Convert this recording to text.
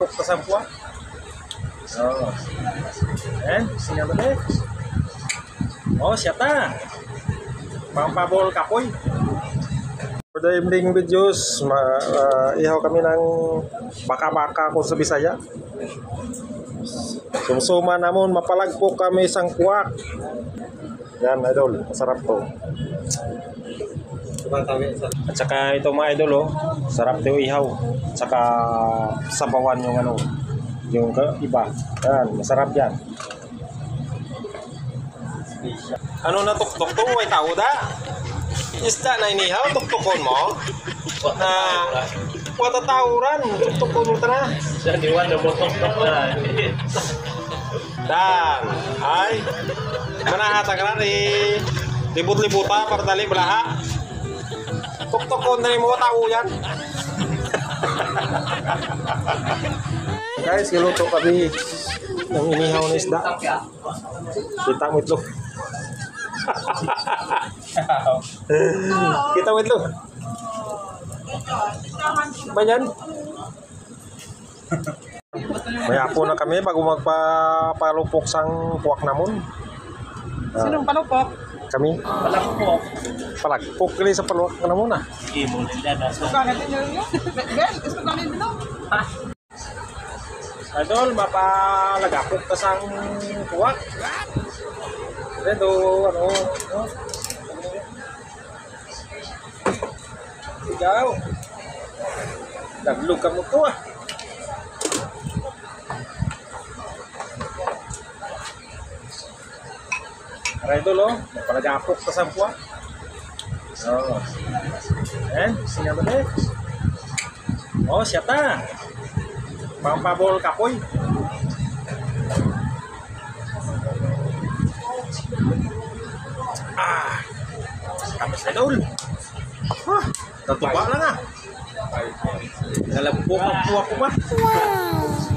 Kasampua. Oh. Sinyal ulit. Oh, siyata. Pampabol kapoy. For the evening videos, ihaw kami ng baka-baka kung sa Bisaya. Sumsuma namon, mapalagpok kami isang kuwak. Yan, idol. Masarap to. At saka ito mga idol, oh, sarap to ihaw. At saka sabawan yung ano, yung iba. Yan, masarap yan. Ano na tuktok to? May tao da? Isda na inihaw, tuktukon mo? Na watatawuran, tuktukon mo na. Sa diwan na mo tuktok na. Dan, ay, manahata ka na libut-libuta para dali belaha. Tuktukon na rin mo tao yan. Guys, giluto kami ng inihaw na isda. Kita mo itlog. Kita mo itlog. Ba yan? May apo na kami bago magpapalupok sang puwak namon. Sinong palupok? Kami. Palakpok. Palagpok kali sa paluwak namon ah. Imo nila na sa. Bakit niyo yun? Ben, gusto kami bilog. Idol, mapalagapok ka sang puwak. Ito, ano, ikaw. Naglog ka mo to ah. Idol, oh, mapalagapok ka sang puwak. Oh. Sinyal ulit. Oh, siyata. Pampabol kapoy. Tapos na idol. Natuba lang ah. Nalabok ang puwak ko ba? Wow.